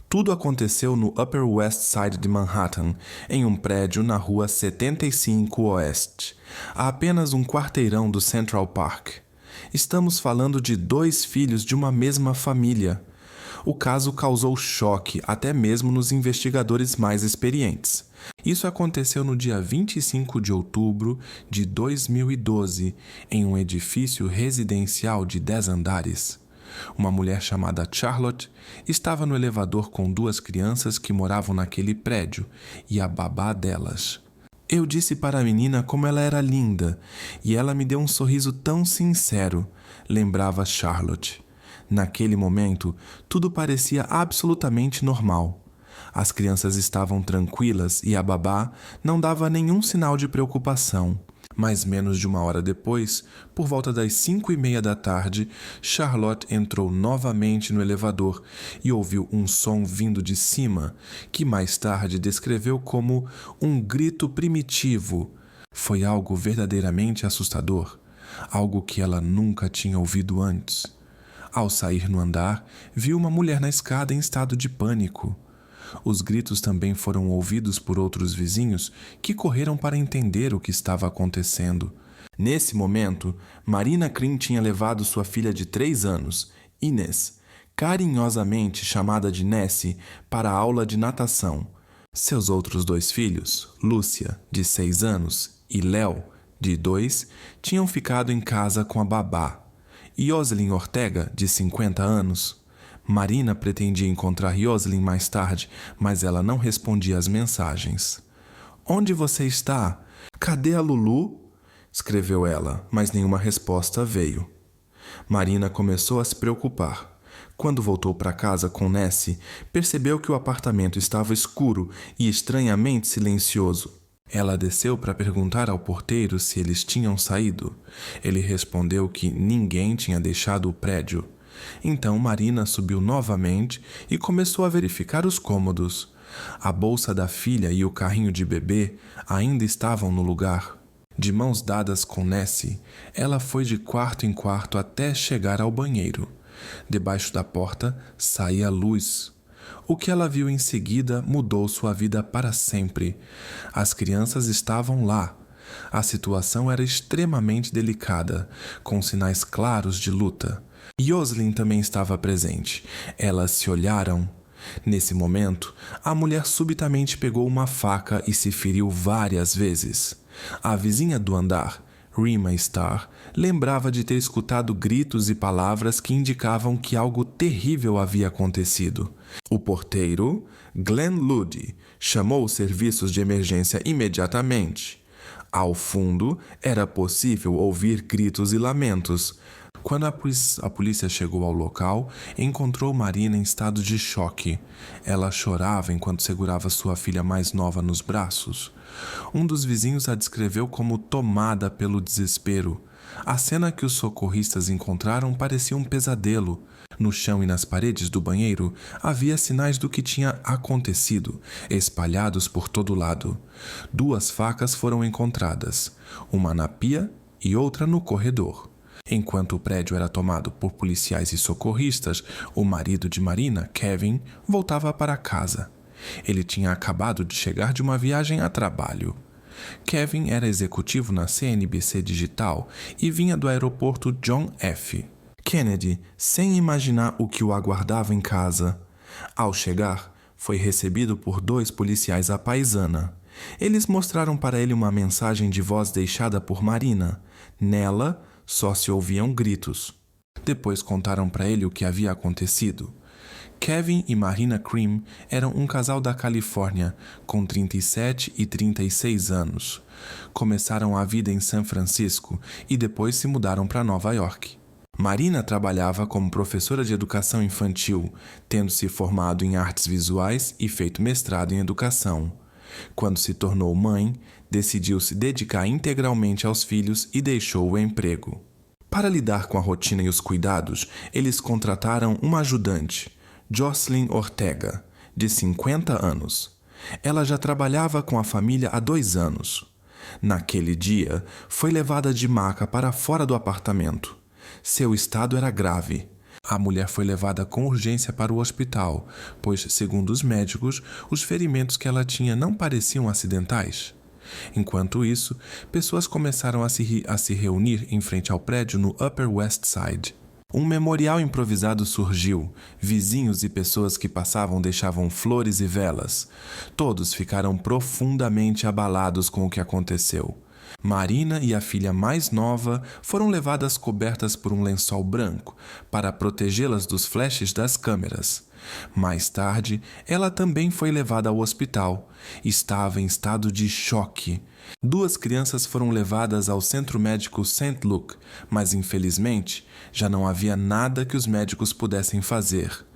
Tudo aconteceu no Upper West Side de Manhattan, em um prédio na rua 75 Oeste, a apenas um quarteirão do Central Park. Estamos falando de 2 filhos de uma mesma família. O caso causou choque até mesmo nos investigadores mais experientes. Isso aconteceu no dia 25 de outubro de 2012, em um edifício residencial de 10 andares. Uma mulher chamada Charlotte estava no elevador com 2 crianças que moravam naquele prédio e a babá delas. Eu disse para a menina como ela era linda e ela me deu um sorriso tão sincero, lembrava Charlotte. Naquele momento, tudo parecia absolutamente normal. As crianças estavam tranquilas e a babá não dava nenhum sinal de preocupação. Mas menos de uma hora depois, por volta das 5:30 da tarde, Charlotte entrou novamente no elevador e ouviu um som vindo de cima, que mais tarde descreveu como um grito primitivo. Foi algo verdadeiramente assustador, algo que ela nunca tinha ouvido antes. Ao sair no andar, viu uma mulher na escada em estado de pânico. Os gritos também foram ouvidos por outros vizinhos que correram para entender o que estava acontecendo. Nesse momento, Marina Cream tinha levado sua filha de 3 anos, Inês, carinhosamente chamada de Nessie, para a aula de natação. Seus outros 2 filhos, Lúcia, de 6 anos, e Léo, de 2, tinham ficado em casa com a babá. Yoselin Ortega, de 50 anos. Marina pretendia encontrar Yoselin mais tarde, mas ela não respondia às mensagens. "Onde você está? Cadê a Lulu?" escreveu ela, mas nenhuma resposta veio. Marina começou a se preocupar. Quando voltou para casa com Nessie, percebeu que o apartamento estava escuro e estranhamente silencioso. Ela desceu para perguntar ao porteiro se eles tinham saído. Ele respondeu que ninguém tinha deixado o prédio. Então Marina subiu novamente e começou a verificar os cômodos. A bolsa da filha e o carrinho de bebê ainda estavam no lugar. De mãos dadas com Nessie, ela foi de quarto em quarto até chegar ao banheiro. Debaixo da porta saía luz. O que ela viu em seguida mudou sua vida para sempre. As crianças estavam lá. A situação era extremamente delicada, com sinais claros de luta. Yoselin também estava presente. Elas se olharam. Nesse momento, a mulher subitamente pegou uma faca e se feriu várias vezes. A vizinha do andar, Rima Starr, lembrava de ter escutado gritos e palavras que indicavam que algo terrível havia acontecido. O porteiro, Glenn Ludy, chamou os serviços de emergência imediatamente. Ao fundo, era possível ouvir gritos e lamentos. Quando a polícia chegou ao local, encontrou Marina em estado de choque. Ela chorava enquanto segurava sua filha mais nova nos braços. Um dos vizinhos a descreveu como tomada pelo desespero. A cena que os socorristas encontraram parecia um pesadelo. No chão e nas paredes do banheiro havia sinais do que tinha acontecido, espalhados por todo lado. 2 facas foram encontradas, uma na pia e outra no corredor. Enquanto o prédio era tomado por policiais e socorristas, o marido de Marina, Kevin, voltava para casa. Ele tinha acabado de chegar de uma viagem a trabalho. Kevin era executivo na CNBC Digital e vinha do aeroporto John F. Kennedy, sem imaginar o que o aguardava em casa. Ao chegar, foi recebido por 2 policiais à paisana. Eles mostraram para ele uma mensagem de voz deixada por Marina. Nela, só se ouviam gritos. Depois contaram para ele o que havia acontecido. Kevin e Marina Cream eram um casal da Califórnia, com 37 e 36 anos. Começaram a vida em São Francisco e depois se mudaram para Nova York. Marina trabalhava como professora de educação infantil, tendo se formado em artes visuais e feito mestrado em educação. Quando se tornou mãe, decidiu se dedicar integralmente aos filhos e deixou o emprego. Para lidar com a rotina e os cuidados, eles contrataram uma ajudante, Jocelyn Ortega, de 50 anos. Ela já trabalhava com a família há 2 anos. Naquele dia, foi levada de maca para fora do apartamento. Seu estado era grave. A mulher foi levada com urgência para o hospital, pois, segundo os médicos, os ferimentos que ela tinha não pareciam acidentais. Enquanto isso, pessoas começaram a se reunir em frente ao prédio no Upper West Side. Um memorial improvisado surgiu. Vizinhos e pessoas que passavam deixavam flores e velas. Todos ficaram profundamente abalados com o que aconteceu. Marina e a filha mais nova foram levadas cobertas por um lençol branco para protegê-las dos flashes das câmeras. Mais tarde, ela também foi levada ao hospital. Estava em estado de choque. 2 crianças foram levadas ao centro médico St. Luke, mas infelizmente já não havia nada que os médicos pudessem fazer.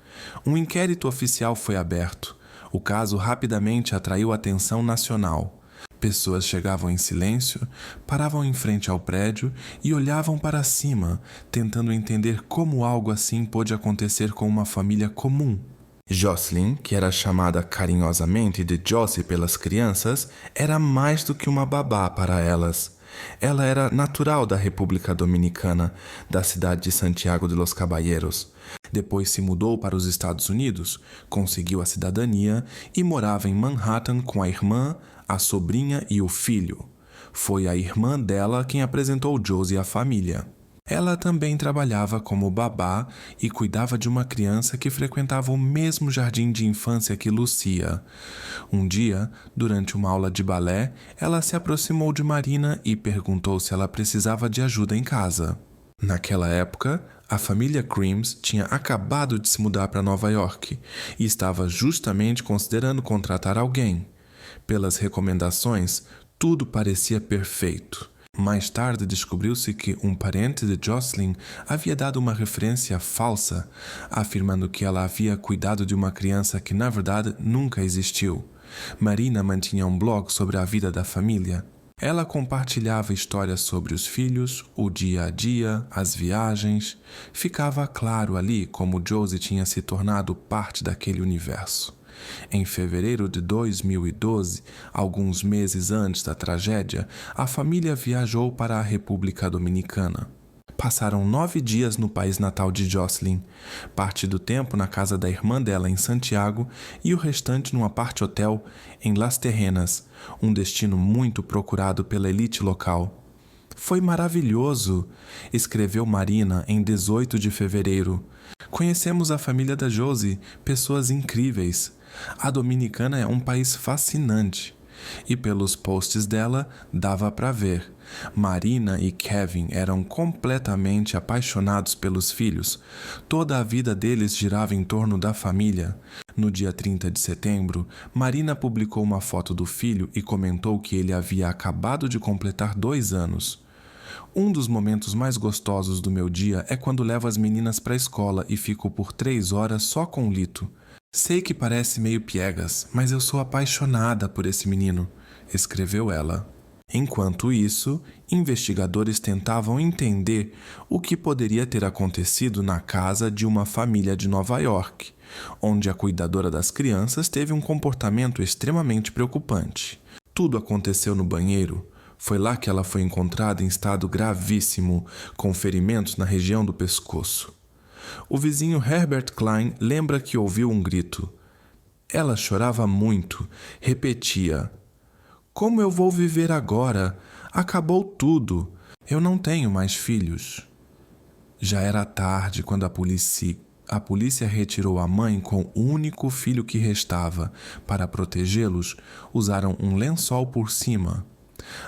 Um inquérito oficial foi aberto. O caso rapidamente atraiu a atenção nacional. Pessoas chegavam em silêncio, paravam em frente ao prédio e olhavam para cima, tentando entender como algo assim pôde acontecer com uma família comum. Jocelyn, que era chamada carinhosamente de Josie pelas crianças, era mais do que uma babá para elas. Ela era natural da República Dominicana, da cidade de Santiago de los Caballeros. Depois se mudou para os Estados Unidos, conseguiu a cidadania e morava em Manhattan com a irmã, a sobrinha e o filho. Foi a irmã dela quem apresentou Josie à família. Ela também trabalhava como babá e cuidava de uma criança que frequentava o mesmo jardim de infância que Lucia. Um dia, durante uma aula de balé, ela se aproximou de Marina e perguntou se ela precisava de ajuda em casa. Naquela época, a família Creams tinha acabado de se mudar para Nova York e estava justamente considerando contratar alguém. Pelas recomendações, tudo parecia perfeito. Mais tarde descobriu-se que um parente de Jocelyn havia dado uma referência falsa, afirmando que ela havia cuidado de uma criança que na verdade nunca existiu. Marina mantinha um blog sobre a vida da família. Ela compartilhava histórias sobre os filhos, o dia a dia, as viagens. Ficava claro ali como Josie tinha se tornado parte daquele universo. Em fevereiro de 2012, alguns meses antes da tragédia, a família viajou para a República Dominicana. Passaram 9 dias no país natal de Jocelyn, parte do tempo na casa da irmã dela em Santiago e o restante num apart-hotel em Las Terrenas, um destino muito procurado pela elite local. Foi maravilhoso, escreveu Marina em 18 de fevereiro. Conhecemos a família da Josie, pessoas incríveis. A Dominicana é um país fascinante. E pelos posts dela, dava para ver. Marina e Kevin eram completamente apaixonados pelos filhos. Toda a vida deles girava em torno da família. No dia 30 de setembro, Marina publicou uma foto do filho e comentou que ele havia acabado de completar 2 anos. Um dos momentos mais gostosos do meu dia é quando levo as meninas para a escola e fico por 3 horas só com o Lito. Sei que parece meio piegas, mas eu sou apaixonada por esse menino, escreveu ela. Enquanto isso, investigadores tentavam entender o que poderia ter acontecido na casa de uma família de Nova York, onde a cuidadora das crianças teve um comportamento extremamente preocupante. Tudo aconteceu no banheiro. Foi lá que ela foi encontrada em estado gravíssimo, com ferimentos na região do pescoço. O vizinho Herbert Klein lembra que ouviu um grito. Ela chorava muito, repetia: "Como eu vou viver agora? Acabou tudo. Eu não tenho mais filhos." Já era tarde quando a polícia retirou a mãe com o único filho que restava. Para protegê-los, usaram um lençol por cima.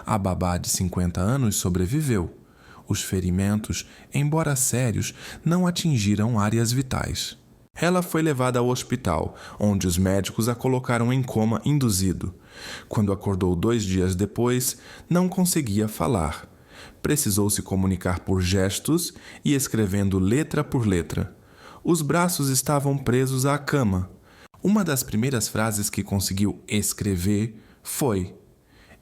A babá de 50 anos sobreviveu. Os ferimentos, embora sérios, não atingiram áreas vitais. Ela foi levada ao hospital, onde os médicos a colocaram em coma induzido. Quando acordou 2 dias depois, não conseguia falar. Precisou se comunicar por gestos e escrevendo letra por letra. Os braços estavam presos à cama. Uma das primeiras frases que conseguiu escrever foi: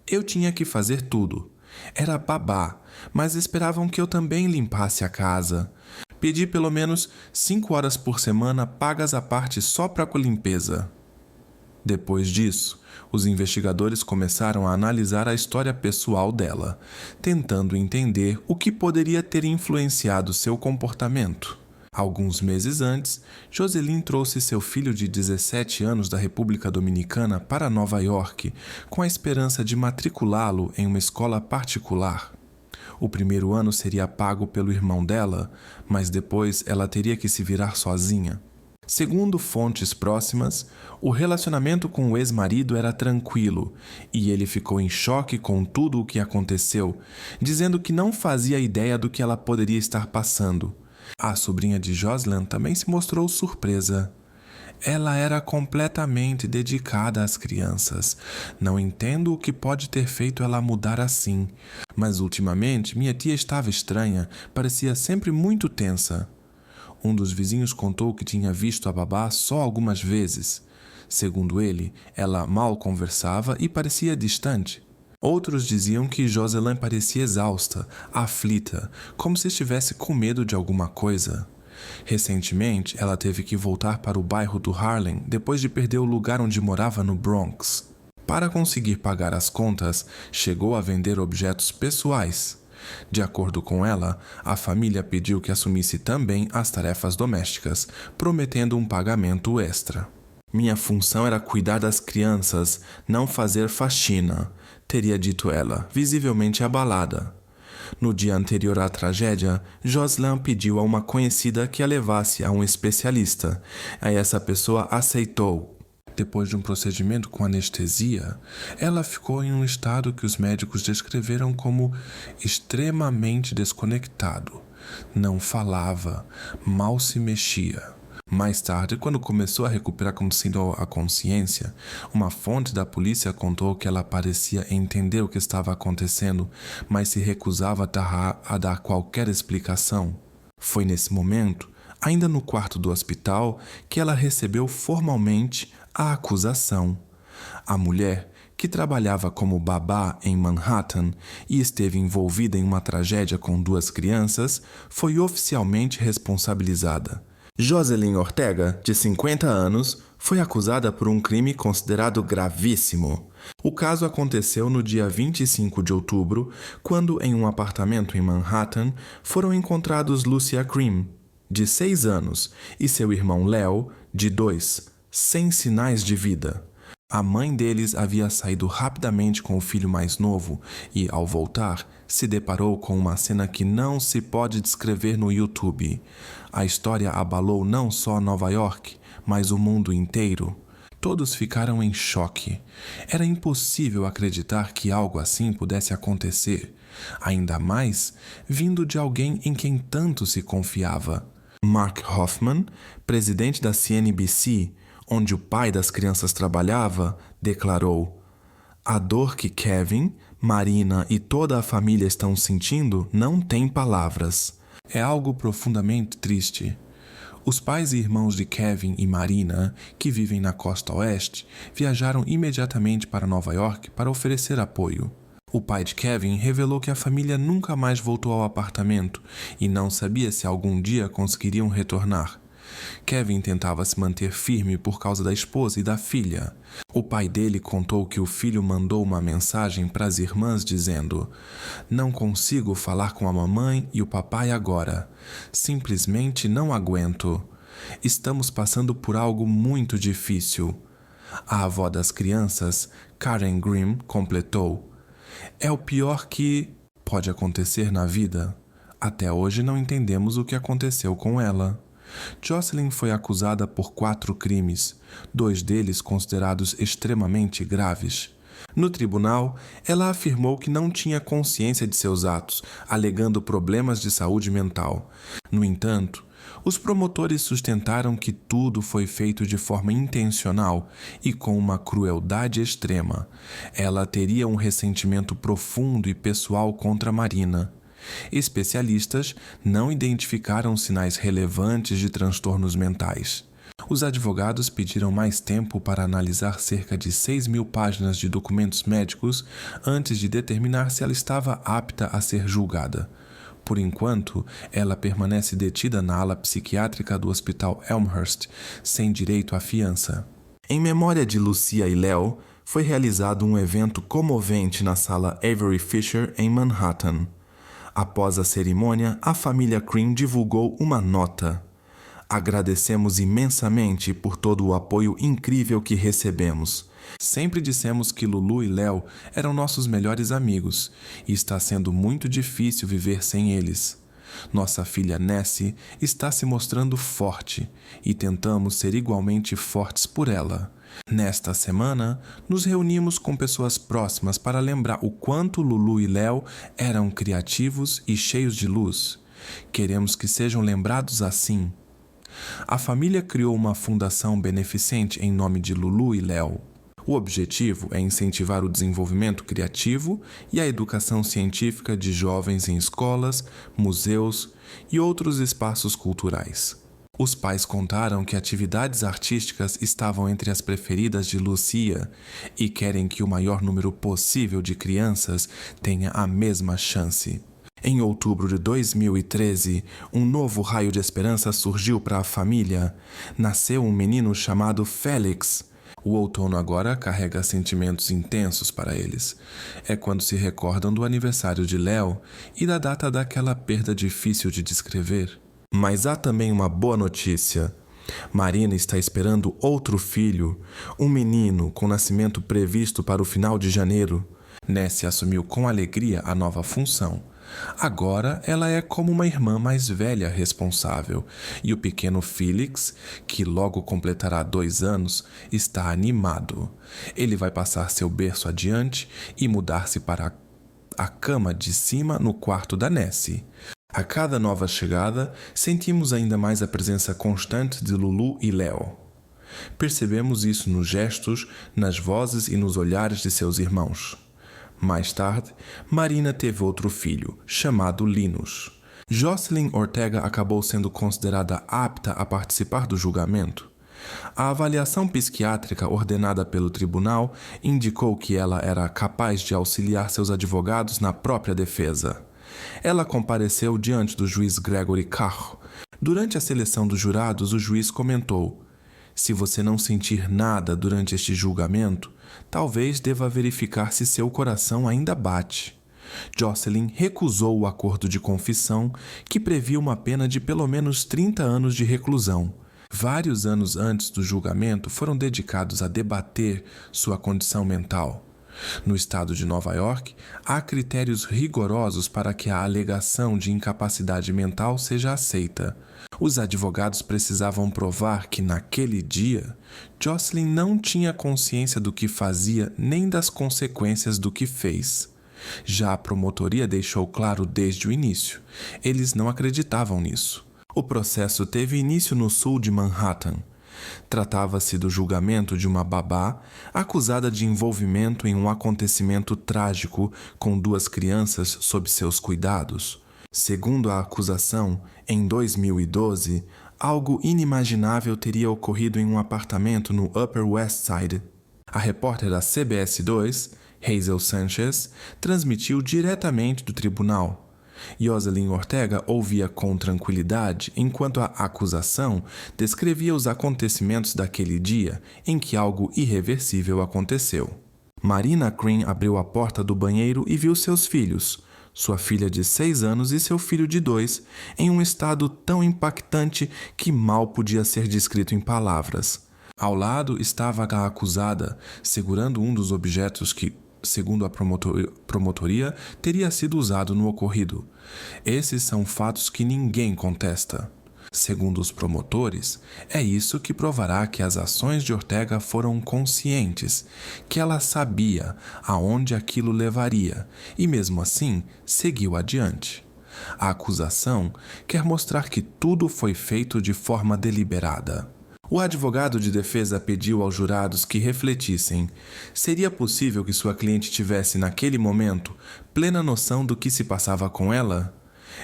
"Eu tinha que fazer tudo. Era babá, mas esperavam que eu também limpasse a casa. Pedi pelo menos 5 horas por semana pagas à parte só para a limpeza." Depois disso, os investigadores começaram a analisar a história pessoal dela, tentando entender o que poderia ter influenciado seu comportamento. Alguns meses antes, Jocelyn trouxe seu filho de 17 anos da República Dominicana para Nova York com a esperança de matriculá-lo em uma escola particular. O primeiro ano seria pago pelo irmão dela, mas depois ela teria que se virar sozinha. Segundo fontes próximas, o relacionamento com o ex-marido era tranquilo e ele ficou em choque com tudo o que aconteceu, dizendo que não fazia ideia do que ela poderia estar passando. A sobrinha de Jocelyn também se mostrou surpresa. Ela era completamente dedicada às crianças. Não entendo o que pode ter feito ela mudar assim, mas ultimamente minha tia estava estranha, parecia sempre muito tensa. Um dos vizinhos contou que tinha visto a babá só algumas vezes. Segundo ele, ela mal conversava e parecia distante. Outros diziam que Jocelyn parecia exausta, aflita, como se estivesse com medo de alguma coisa. Recentemente, ela teve que voltar para o bairro do Harlem depois de perder o lugar onde morava no Bronx. Para conseguir pagar as contas, chegou a vender objetos pessoais. De acordo com ela, a família pediu que assumisse também as tarefas domésticas, prometendo um pagamento extra. Minha função era cuidar das crianças, não fazer faxina, teria dito ela, visivelmente abalada. No dia anterior à tragédia, Jocelyn pediu a uma conhecida que a levasse a um especialista. Aí essa pessoa aceitou. Depois de um procedimento com anestesia, ela ficou em um estado que os médicos descreveram como extremamente desconectado. Não falava, mal se mexia. Mais tarde, quando começou a recuperar a consciência, uma fonte da polícia contou que ela parecia entender o que estava acontecendo, mas se recusava a dar qualquer explicação. Foi nesse momento, ainda no quarto do hospital, que ela recebeu formalmente a acusação. A mulher, que trabalhava como babá em Manhattan e esteve envolvida em uma tragédia com 2 crianças, foi oficialmente responsabilizada. Jocelyn Ortega, de 50 anos, foi acusada por um crime considerado gravíssimo. O caso aconteceu no dia 25 de outubro, quando, em um apartamento em Manhattan, foram encontrados Lucia Cream, de 6 anos, e seu irmão Leo, de 2, sem sinais de vida. A mãe deles havia saído rapidamente com o filho mais novo e, ao voltar, se deparou com uma cena que não se pode descrever no YouTube. A história abalou não só Nova York, mas o mundo inteiro. Todos ficaram em choque. Era impossível acreditar que algo assim pudesse acontecer, ainda mais vindo de alguém em quem tanto se confiava. Mark Hoffman, presidente da CNBC, onde o pai das crianças trabalhava, declarou: "A dor que Kevin, Marina e toda a família estão sentindo não tem palavras. É algo profundamente triste." Os pais e irmãos de Kevin e Marina, que vivem na costa oeste, viajaram imediatamente para Nova York para oferecer apoio. O pai de Kevin revelou que a família nunca mais voltou ao apartamento e não sabia se algum dia conseguiriam retornar. Kevin tentava se manter firme por causa da esposa e da filha. O pai dele contou que o filho mandou uma mensagem para as irmãs dizendo: "Não consigo falar com a mamãe e o papai agora. Simplesmente não aguento. Estamos passando por algo muito difícil." A avó das crianças, Karen Grimm, completou: "É o pior que pode acontecer na vida. Até hoje não entendemos o que aconteceu com ela." Jocelyn foi acusada por 4 crimes, 2 deles considerados extremamente graves. No tribunal, ela afirmou que não tinha consciência de seus atos, alegando problemas de saúde mental. No entanto, os promotores sustentaram que tudo foi feito de forma intencional e com uma crueldade extrema. Ela teria um ressentimento profundo e pessoal contra Marina. Especialistas não identificaram sinais relevantes de transtornos mentais. Os advogados pediram mais tempo para analisar cerca de 6.000 páginas de documentos médicos antes de determinar se ela estava apta a ser julgada. Por enquanto, ela permanece detida na ala psiquiátrica do Hospital Elmhurst, sem direito à fiança. Em memória de Lucia e Leo, foi realizado um evento comovente na sala Avery Fisher, em Manhattan. Após a cerimônia, a família Cream divulgou uma nota. Agradecemos imensamente por todo o apoio incrível que recebemos. Sempre dissemos que Lulu e Léo eram nossos melhores amigos e está sendo muito difícil viver sem eles. Nossa filha Nessie está se mostrando forte e tentamos ser igualmente fortes por ela. Nesta semana, nos reunimos com pessoas próximas para lembrar o quanto Lulu e Léo eram criativos e cheios de luz. Queremos que sejam lembrados assim. A família criou uma fundação beneficente em nome de Lulu e Léo. O objetivo é incentivar o desenvolvimento criativo e a educação científica de jovens em escolas, museus e outros espaços culturais. Os pais contaram que atividades artísticas estavam entre as preferidas de Lucia e querem que o maior número possível de crianças tenha a mesma chance. Em outubro de 2013, um novo raio de esperança surgiu para a família. Nasceu um menino chamado Félix. O outono agora carrega sentimentos intensos para eles. É quando se recordam do aniversário de Léo e da data daquela perda difícil de descrever. Mas há também uma boa notícia. Marina está esperando outro filho, um menino com nascimento previsto para o final de janeiro. Nessie assumiu com alegria a nova função. Agora ela é como uma irmã mais velha responsável, e o pequeno Félix, que logo completará 2 anos, está animado. Ele vai passar seu berço adiante e mudar-se para a cama de cima no quarto da Nessie. A cada nova chegada, sentimos ainda mais a presença constante de Lulu e Léo. Percebemos isso nos gestos, nas vozes e nos olhares de seus irmãos. Mais tarde, Marina teve outro filho, chamado Linus. Jocelyn Ortega acabou sendo considerada apta a participar do julgamento. A avaliação psiquiátrica ordenada pelo tribunal indicou que ela era capaz de auxiliar seus advogados na própria defesa. Ela compareceu diante do juiz Gregory Carr. Durante a seleção dos jurados, o juiz comentou: "Se você não sentir nada durante este julgamento, talvez deva verificar se seu coração ainda bate." Jocelyn recusou o acordo de confissão, que previa uma pena de pelo menos 30 anos de reclusão. Vários anos antes do julgamento foram dedicados a debater sua condição mental. No estado de Nova York, há critérios rigorosos para que a alegação de incapacidade mental seja aceita. Os advogados precisavam provar que, naquele dia, Jocelyn não tinha consciência do que fazia nem das consequências do que fez. Já a promotoria deixou claro desde o início: eles não acreditavam nisso. O processo teve início no sul de Manhattan. Tratava-se do julgamento de uma babá acusada de envolvimento em um acontecimento trágico com 2 crianças sob seus cuidados. Segundo a acusação, em 2012, algo inimaginável teria ocorrido em um apartamento no Upper West Side. A repórter da CBS 2, Hazel Sanchez, transmitiu diretamente do tribunal. Jocelyn Ortega ouvia com tranquilidade enquanto a acusação descrevia os acontecimentos daquele dia em que algo irreversível aconteceu. Marina Green abriu a porta do banheiro e viu seus filhos, sua filha de 6 anos e seu filho de 2, em um estado tão impactante que mal podia ser descrito em palavras. Ao lado estava a acusada, segurando um dos objetos que, segundo a promotoria, teria sido usado no ocorrido. Esses são fatos que ninguém contesta. Segundo os promotores, é isso que provará que as ações de Ortega foram conscientes, que ela sabia aonde aquilo levaria e, mesmo assim, seguiu adiante. A acusação quer mostrar que tudo foi feito de forma deliberada. O advogado de defesa pediu aos jurados que refletissem. Seria possível que sua cliente tivesse, naquele momento, plena noção do que se passava com ela?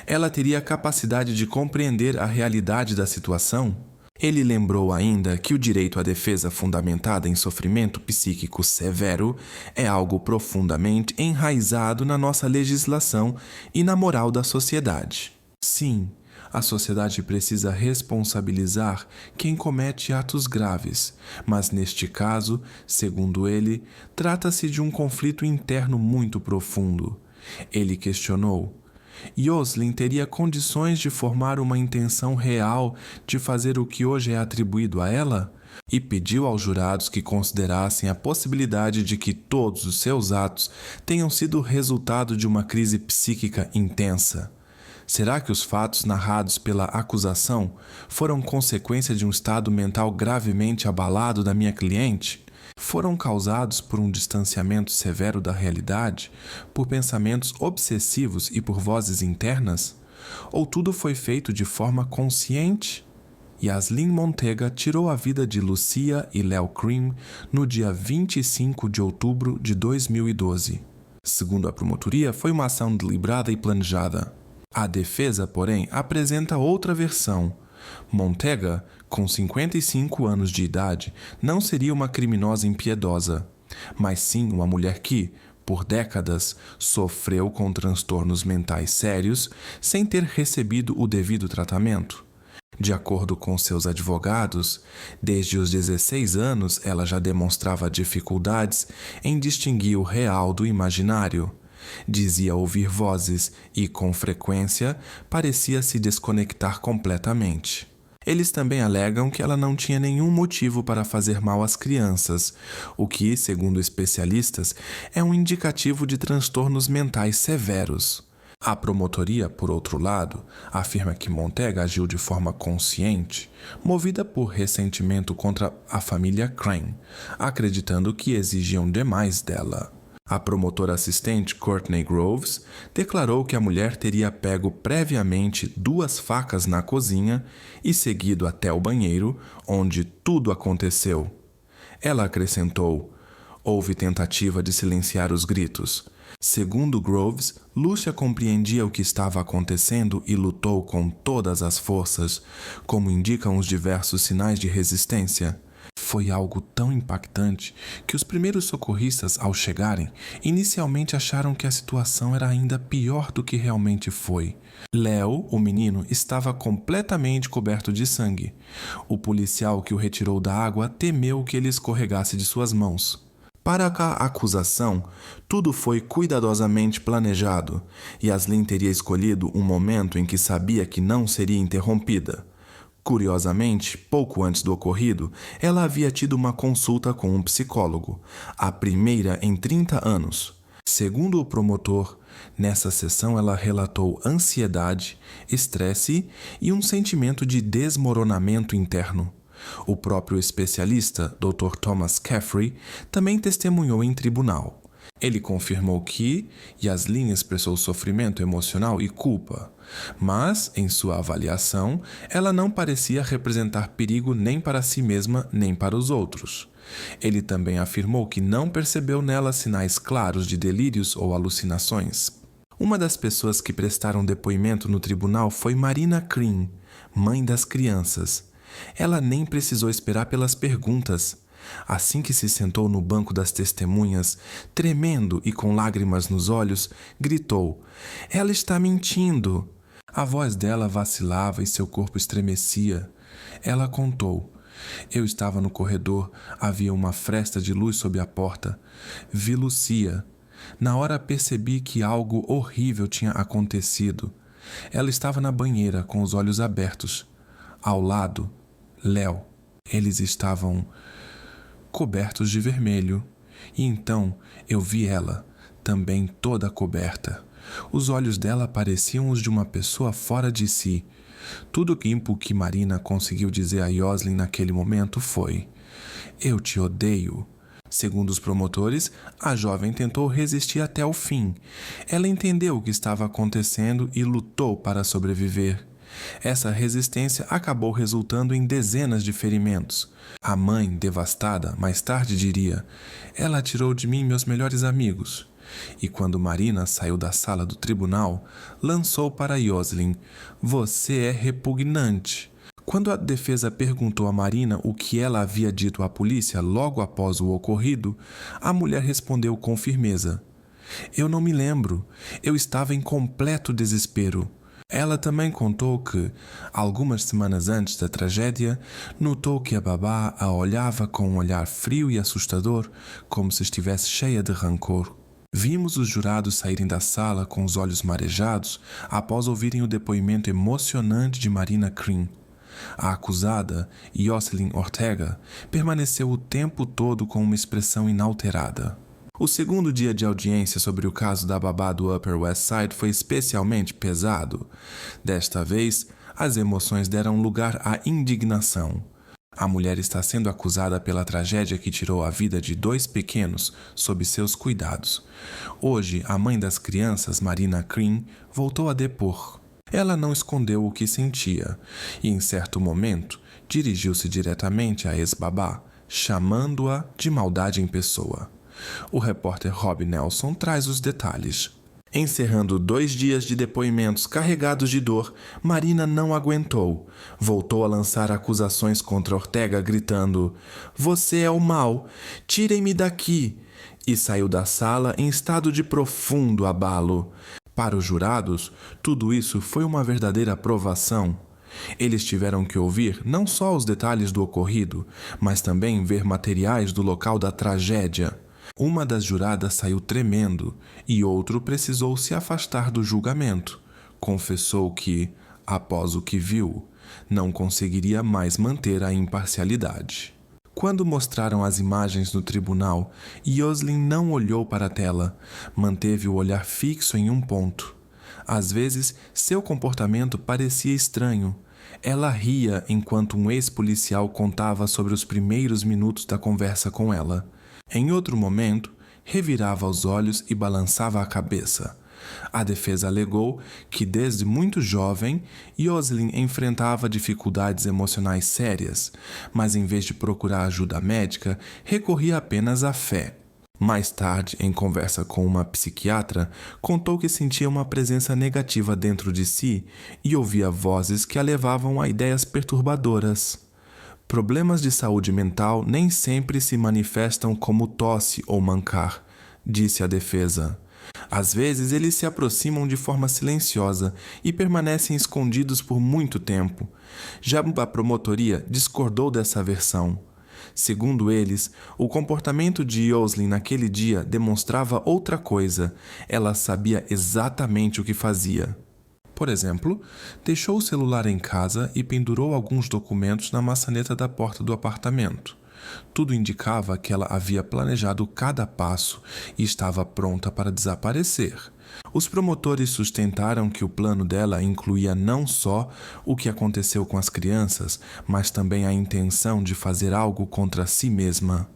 Ela teria capacidade de compreender a realidade da situação? Ele lembrou ainda que o direito à defesa fundamentada em sofrimento psíquico severo é algo profundamente enraizado na nossa legislação e na moral da sociedade. Sim, a sociedade precisa responsabilizar quem comete atos graves, mas neste caso, segundo ele, trata-se de um conflito interno muito profundo. Ele questionou: Yoslin teria condições de formar uma intenção real de fazer o que hoje é atribuído a ela? E pediu aos jurados que considerassem a possibilidade de que todos os seus atos tenham sido resultado de uma crise psíquica intensa. Será que os fatos narrados pela acusação foram consequência de um estado mental gravemente abalado da minha cliente? Foram causados por um distanciamento severo da realidade, por pensamentos obsessivos e por vozes internas? Ou tudo foi feito de forma consciente? Yaslin Montega tirou a vida de Lucia e Léo Cream no dia 25 de outubro de 2012. Segundo a promotoria, foi uma ação deliberada e planejada. A defesa, porém, apresenta outra versão. Montega, com 55 anos de idade, não seria uma criminosa impiedosa, mas sim uma mulher que, por décadas, sofreu com transtornos mentais sérios sem ter recebido o devido tratamento. De acordo com seus advogados, desde os 16 anos ela já demonstrava dificuldades em distinguir o real do imaginário. Dizia ouvir vozes e, com frequência, parecia se desconectar completamente. Eles também alegam que ela não tinha nenhum motivo para fazer mal às crianças, o que, segundo especialistas, é um indicativo de transtornos mentais severos. A promotoria, por outro lado, afirma que Montega agiu de forma consciente, movida por ressentimento contra a família Crane, acreditando que exigiam demais dela. A promotora assistente Courtney Groves declarou que a mulher teria pego previamente 2 facas na cozinha e seguido até o banheiro, onde tudo aconteceu. Ela acrescentou: houve tentativa de silenciar os gritos. Segundo Groves, Lucia compreendia o que estava acontecendo e lutou com todas as forças, como indicam os diversos sinais de resistência. Foi algo tão impactante que os primeiros socorristas, ao chegarem, inicialmente acharam que a situação era ainda pior do que realmente foi. Léo, o menino, estava completamente coberto de sangue. O policial que o retirou da água temeu que ele escorregasse de suas mãos. Para a acusação, tudo foi cuidadosamente planejado. Yaslin teria escolhido um momento em que sabia que não seria interrompida. Curiosamente, pouco antes do ocorrido, ela havia tido uma consulta com um psicólogo, a primeira em 30 anos. Segundo o promotor, nessa sessão ela relatou ansiedade, estresse e um sentimento de desmoronamento interno. O próprio especialista, Dr. Thomas Caffrey, também testemunhou em tribunal. Ele confirmou que Yaslin expressou sofrimento emocional e culpa, mas, em sua avaliação, ela não parecia representar perigo nem para si mesma nem para os outros. Ele também afirmou que não percebeu nela sinais claros de delírios ou alucinações. Uma das pessoas que prestaram depoimento no tribunal foi Marina Cream, mãe das crianças. Ela nem precisou esperar pelas perguntas. Assim que se sentou no banco das testemunhas, tremendo e com lágrimas nos olhos, gritou: "Ela está mentindo!" A voz dela vacilava e seu corpo estremecia. Ela contou: "Eu estava no corredor, havia uma fresta de luz sob a porta. Vi Lucia. Na hora percebi que algo horrível tinha acontecido. Ela estava na banheira com os olhos abertos. Ao lado, Léo. Eles estavam cobertos de vermelho. E então eu vi ela, também toda coberta. Os olhos dela pareciam os de uma pessoa fora de si. Tudo o que Marina conseguiu dizer a Yoslin naquele momento foi: 'Eu te odeio.'" Segundo os promotores, a jovem tentou resistir até o fim. Ela entendeu o que estava acontecendo e lutou para sobreviver. Essa resistência acabou resultando em dezenas de ferimentos. A mãe, devastada, mais tarde diria: "Ela tirou de mim meus melhores amigos." E quando Marina saiu da sala do tribunal, lançou para Yoslin: "Você é repugnante." Quando a defesa perguntou a Marina o que ela havia dito à polícia logo após o ocorrido, a mulher respondeu com firmeza: "Eu não me lembro. Eu estava em completo desespero." Ela também contou que, algumas semanas antes da tragédia, notou que a babá a olhava com um olhar frio e assustador, como se estivesse cheia de rancor. Vimos os jurados saírem da sala com os olhos marejados após ouvirem o depoimento emocionante de Marina Cream. A acusada, Yoselyn Ortega, permaneceu o tempo todo com uma expressão inalterada. O segundo dia de audiência sobre o caso da babá do Upper West Side foi especialmente pesado. Desta vez, as emoções deram lugar à indignação. A mulher está sendo acusada pela tragédia que tirou a vida de 2 pequenos sob seus cuidados. Hoje, a mãe das crianças, Marina Cream, voltou a depor. Ela não escondeu o que sentia e, em certo momento, dirigiu-se diretamente à ex-babá, chamando-a de maldade em pessoa. O repórter Rob Nelson traz os detalhes. Encerrando 2 dias de depoimentos carregados de dor, Marina não aguentou. Voltou a lançar acusações contra Ortega, gritando: "Você é o mal! Tirem-me daqui!" E saiu da sala em estado de profundo abalo. Para os jurados, tudo isso foi uma verdadeira provação. Eles tiveram que ouvir não só os detalhes do ocorrido, mas também ver materiais do local da tragédia. Uma das juradas saiu tremendo e outro precisou se afastar do julgamento. Confessou que, após o que viu, não conseguiria mais manter a imparcialidade. Quando mostraram as imagens no tribunal, Yoselyn não olhou para a tela, manteve o olhar fixo em um ponto. Às vezes, seu comportamento parecia estranho. Ela ria enquanto um ex-policial contava sobre os primeiros minutos da conversa com ela. Em outro momento, revirava os olhos e balançava a cabeça. A defesa alegou que, desde muito jovem, Yoselyn enfrentava dificuldades emocionais sérias, mas em vez de procurar ajuda médica, recorria apenas à fé. Mais tarde, em conversa com uma psiquiatra, contou que sentia uma presença negativa dentro de si e ouvia vozes que a levavam a ideias perturbadoras. Problemas de saúde mental nem sempre se manifestam como tosse ou mancar, disse a defesa. Às vezes, eles se aproximam de forma silenciosa e permanecem escondidos por muito tempo. Já a promotoria discordou dessa versão. Segundo eles, o comportamento de Yoselyn naquele dia demonstrava outra coisa. Ela sabia exatamente o que fazia. Por exemplo, deixou o celular em casa e pendurou alguns documentos na maçaneta da porta do apartamento. Tudo indicava que ela havia planejado cada passo e estava pronta para desaparecer. Os promotores sustentaram que o plano dela incluía não só o que aconteceu com as crianças, mas também a intenção de fazer algo contra si mesma.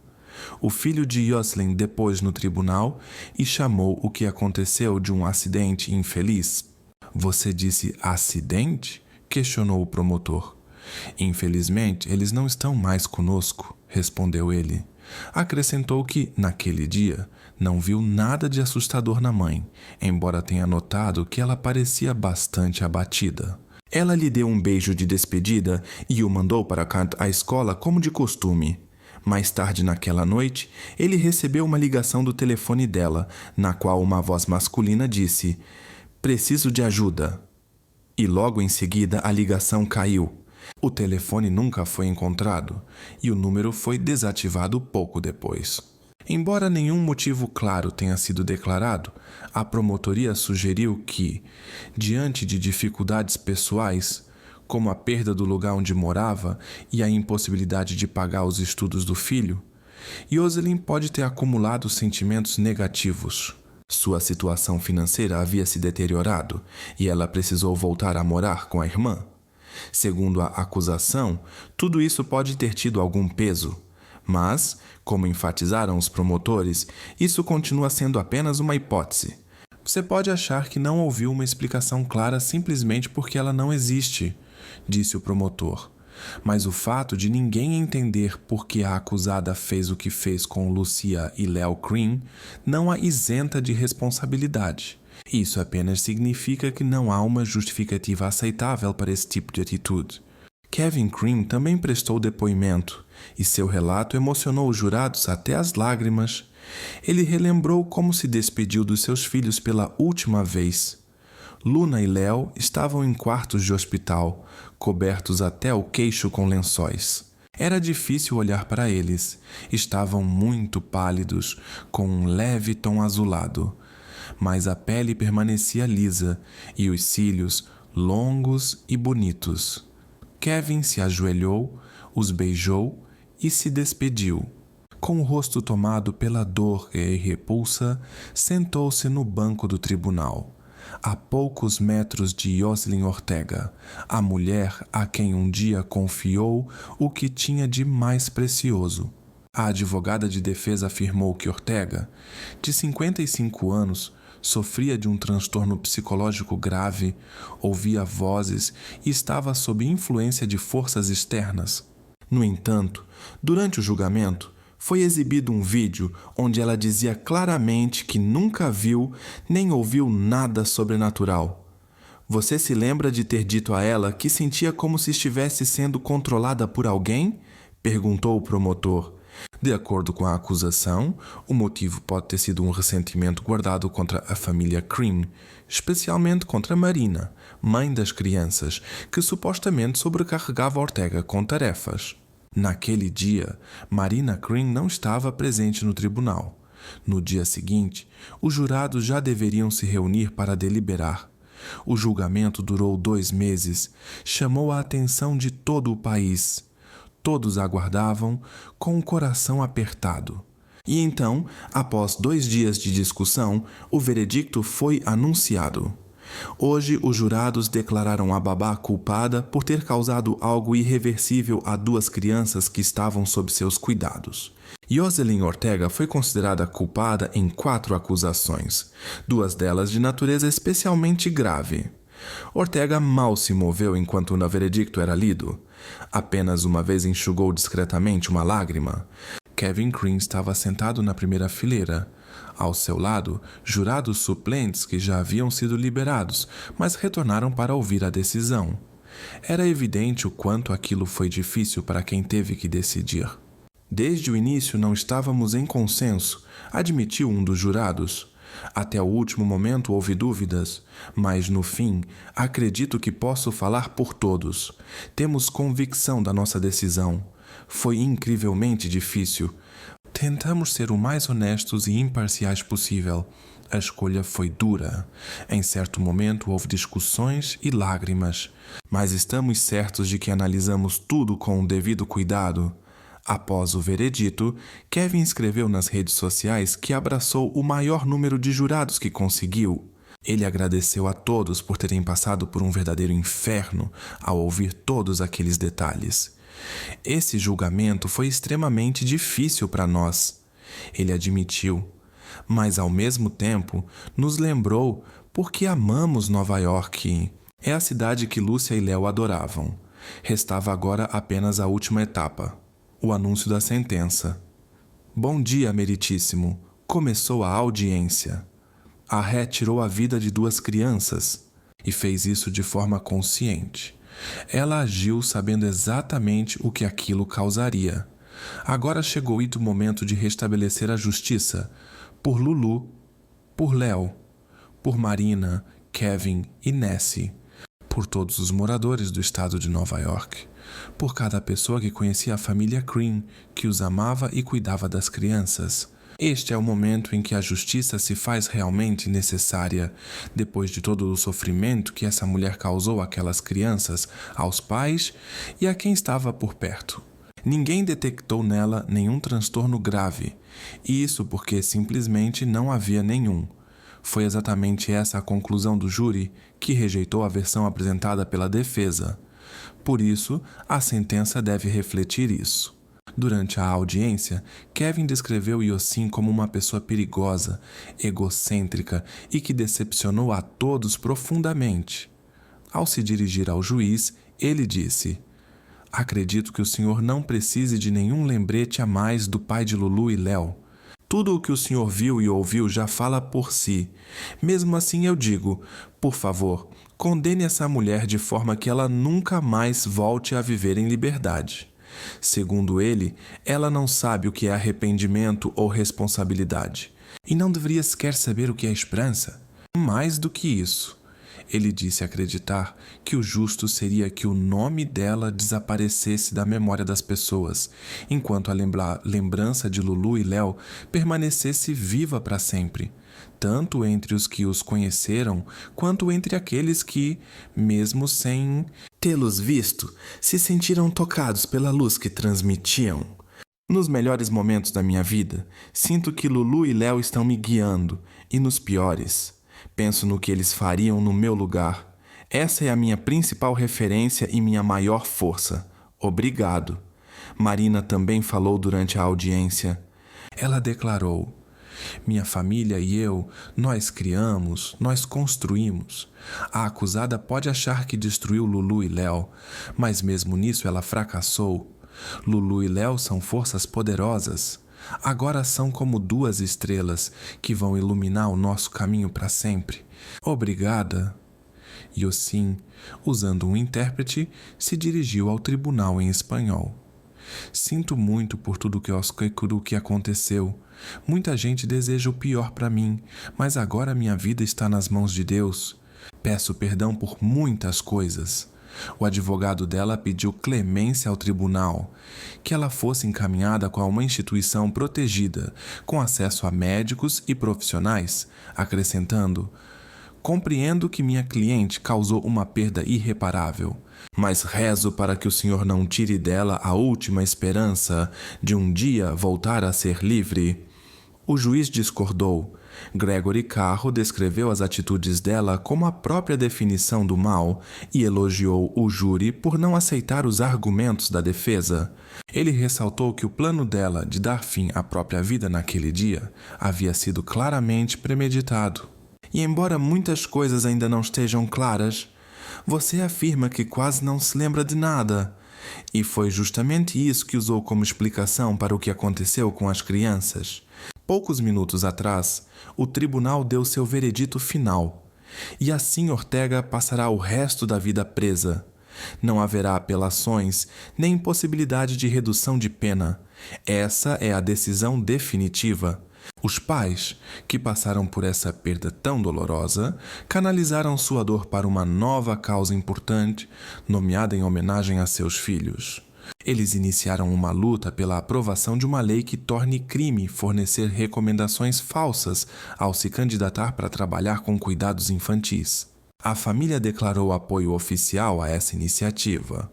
O filho de Yoselyn depôs no tribunal e chamou o que aconteceu de um acidente infeliz. "Você disse acidente?" questionou o promotor. "Infelizmente, eles não estão mais conosco", respondeu ele. Acrescentou que, naquele dia, não viu nada de assustador na mãe, embora tenha notado que ela parecia bastante abatida. Ela lhe deu um beijo de despedida e o mandou para a escola como de costume. Mais tarde naquela noite, ele recebeu uma ligação do telefone dela, na qual uma voz masculina disse: "Preciso de ajuda." E logo em seguida a ligação caiu. O telefone nunca foi encontrado e o número foi desativado pouco depois. Embora nenhum motivo claro tenha sido declarado, a promotoria sugeriu que, diante de dificuldades pessoais, como a perda do lugar onde morava e a impossibilidade de pagar os estudos do filho, Yoselyn pode ter acumulado sentimentos negativos. Sua situação financeira havia se deteriorado e ela precisou voltar a morar com a irmã. Segundo a acusação, tudo isso pode ter tido algum peso, mas, como enfatizaram os promotores, isso continua sendo apenas uma hipótese. Você pode achar que não ouviu uma explicação clara simplesmente porque ela não existe, disse o promotor. Mas o fato de ninguém entender por que a acusada fez o que fez com Lucia e Léo Cream não a isenta de responsabilidade. Isso apenas significa que não há uma justificativa aceitável para esse tipo de atitude. Kevin Cream também prestou depoimento, e seu relato emocionou os jurados até as lágrimas. Ele relembrou como se despediu dos seus filhos pela última vez. Luna e Léo estavam em quartos de hospital, cobertos até o queixo com lençóis. Era difícil olhar para eles. Estavam muito pálidos, com um leve tom azulado. Mas a pele permanecia lisa e os cílios longos e bonitos. Kevin se ajoelhou, os beijou e se despediu. Com o rosto tomado pela dor e repulsa, sentou-se no banco do tribunal, a poucos metros de Yoselin Ortega, a mulher a quem um dia confiou o que tinha de mais precioso. A advogada de defesa afirmou que Ortega, de 55 anos, sofria de um transtorno psicológico grave, ouvia vozes e estava sob influência de forças externas. No entanto, durante o julgamento, foi exibido um vídeo onde ela dizia claramente que nunca viu nem ouviu nada sobrenatural. Você se lembra de ter dito a ela que sentia como se estivesse sendo controlada por alguém? Perguntou o promotor. De acordo com a acusação, o motivo pode ter sido um ressentimento guardado contra a família Crean, especialmente contra Marina, mãe das crianças, que supostamente sobrecarregava Ortega com tarefas. Naquele dia, Marina Crean não estava presente no tribunal. No dia seguinte, os jurados já deveriam se reunir para deliberar. O julgamento durou 2 meses, chamou a atenção de todo o país. Todos aguardavam com o coração apertado. E então, após 2 dias de discussão, o veredicto foi anunciado. Hoje, os jurados declararam a babá culpada por ter causado algo irreversível a 2 crianças que estavam sob seus cuidados. Yoselin Ortega foi considerada culpada em 4 acusações, 2 delas de natureza especialmente grave. Ortega mal se moveu enquanto o veredicto era lido. Apenas uma vez enxugou discretamente uma lágrima. Kevin Crean estava sentado na primeira fileira. Ao seu lado, jurados suplentes que já haviam sido liberados, mas retornaram para ouvir a decisão. Era evidente o quanto aquilo foi difícil para quem teve que decidir. Desde o início não estávamos em consenso, admitiu um dos jurados. Até o último momento houve dúvidas, mas no fim, acredito que posso falar por todos. Temos convicção da nossa decisão. Foi incrivelmente difícil. Tentamos ser o mais honestos e imparciais possível. A escolha foi dura. Em certo momento houve discussões e lágrimas, mas estamos certos de que analisamos tudo com o devido cuidado. Após o veredito, Kevin escreveu nas redes sociais que abraçou o maior número de jurados que conseguiu. Ele agradeceu a todos por terem passado por um verdadeiro inferno ao ouvir todos aqueles detalhes. Esse julgamento foi extremamente difícil para nós, ele admitiu, mas ao mesmo tempo nos lembrou porque amamos Nova York. É a cidade que Lúcia e Léo adoravam. Restava agora apenas a última etapa, o anúncio da sentença. Bom dia, meritíssimo. Começou a audiência. A ré tirou a vida de 2 crianças e fez isso de forma consciente. Ela agiu sabendo exatamente o que aquilo causaria. Agora chegou o momento de restabelecer a justiça por Lulu, por Léo, por Marina, Kevin e Nessie, por todos os moradores do estado de Nova York, por cada pessoa que conhecia a família Crean, que os amava e cuidava das crianças. Este é o momento em que a justiça se faz realmente necessária, depois de todo o sofrimento que essa mulher causou àquelas crianças, aos pais e a quem estava por perto. Ninguém detectou nela nenhum transtorno grave, e isso porque simplesmente não havia nenhum. Foi exatamente essa a conclusão do júri, que rejeitou a versão apresentada pela defesa. Por isso, a sentença deve refletir isso. Durante a audiência, Kevin descreveu Yosin como uma pessoa perigosa, egocêntrica e que decepcionou a todos profundamente. Ao se dirigir ao juiz, ele disse: acredito que o senhor não precise de nenhum lembrete a mais do pai de Lulu e Léo. Tudo o que o senhor viu e ouviu já fala por si. Mesmo assim eu digo, por favor, condene essa mulher de forma que ela nunca mais volte a viver em liberdade. Segundo ele, ela não sabe o que é arrependimento ou responsabilidade, e não deveria sequer saber o que é esperança. Mais do que isso, Ele disse acreditar que o justo seria que o nome dela desaparecesse da memória das pessoas, enquanto a lembrança de Lulu e Léo permanecesse viva para sempre, tanto entre os que os conheceram, quanto entre aqueles que, mesmo sem tê-los visto, se sentiram tocados pela luz que transmitiam. Nos melhores momentos da minha vida, sinto que Lulu e Léo estão me guiando, e nos piores, penso no que eles fariam no meu lugar. Essa é a minha principal referência e minha maior força. Obrigado. Marina também falou durante a audiência. Ela declarou: minha família e eu, nós criamos, nós construímos. A acusada pode achar que destruiu Lulu e Léo, mas mesmo nisso ela fracassou. Lulu e Léo são forças poderosas. Agora são como duas estrelas que vão iluminar o nosso caminho para sempre. Obrigada. Yosin, usando um intérprete, se dirigiu ao tribunal em espanhol. Sinto muito por tudo que aconteceu. Muita gente deseja o pior para mim, mas agora minha vida está nas mãos de Deus. Peço perdão por muitas coisas. O advogado dela pediu clemência ao tribunal, que ela fosse encaminhada a uma instituição protegida, com acesso a médicos e profissionais, acrescentando: compreendo que minha cliente causou uma perda irreparável, mas rezo para que o Senhor não tire dela a última esperança de um dia voltar a ser livre. O juiz discordou. Gregory Carro descreveu as atitudes dela como a própria definição do mal e elogiou o júri por não aceitar os argumentos da defesa. Ele ressaltou que o plano dela de dar fim à própria vida naquele dia havia sido claramente premeditado. E embora muitas coisas ainda não estejam claras, você afirma que quase não se lembra de nada. E foi justamente isso que usou como explicação para o que aconteceu com as crianças. Poucos minutos atrás, o tribunal deu seu veredito final. E assim Ortega passará o resto da vida presa. Não haverá apelações, nem possibilidade de redução de pena. Essa é a decisão definitiva. Os pais, que passaram por essa perda tão dolorosa, canalizaram sua dor para uma nova causa importante, nomeada em homenagem a seus filhos. Eles iniciaram uma luta pela aprovação de uma lei que torne crime fornecer recomendações falsas ao se candidatar para trabalhar com cuidados infantis. A família declarou apoio oficial a essa iniciativa.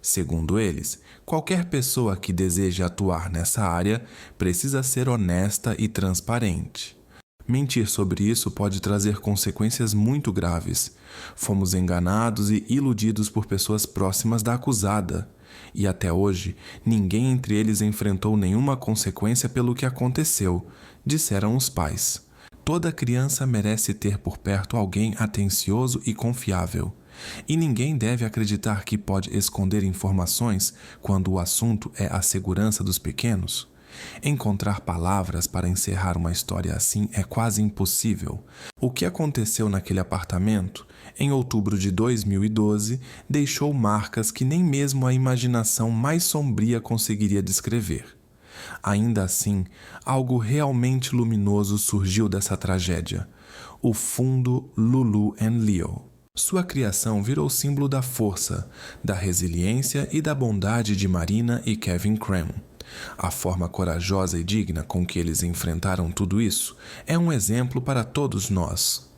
Segundo eles, qualquer pessoa que deseje atuar nessa área precisa ser honesta e transparente. Mentir sobre isso pode trazer consequências muito graves. Fomos enganados e iludidos por pessoas próximas da acusada. E até hoje, ninguém entre eles enfrentou nenhuma consequência pelo que aconteceu, disseram os pais. Toda criança merece ter por perto alguém atencioso e confiável. E ninguém deve acreditar que pode esconder informações quando o assunto é a segurança dos pequenos. Encontrar palavras para encerrar uma história assim é quase impossível. O que aconteceu naquele apartamento, em outubro de 2012, deixou marcas que nem mesmo a imaginação mais sombria conseguiria descrever. Ainda assim, algo realmente luminoso surgiu dessa tragédia: o fundo Lulu and Leo. Sua criação virou símbolo da força, da resiliência e da bondade de Marina e Kevin Cram. A forma corajosa e digna com que eles enfrentaram tudo isso é um exemplo para todos nós.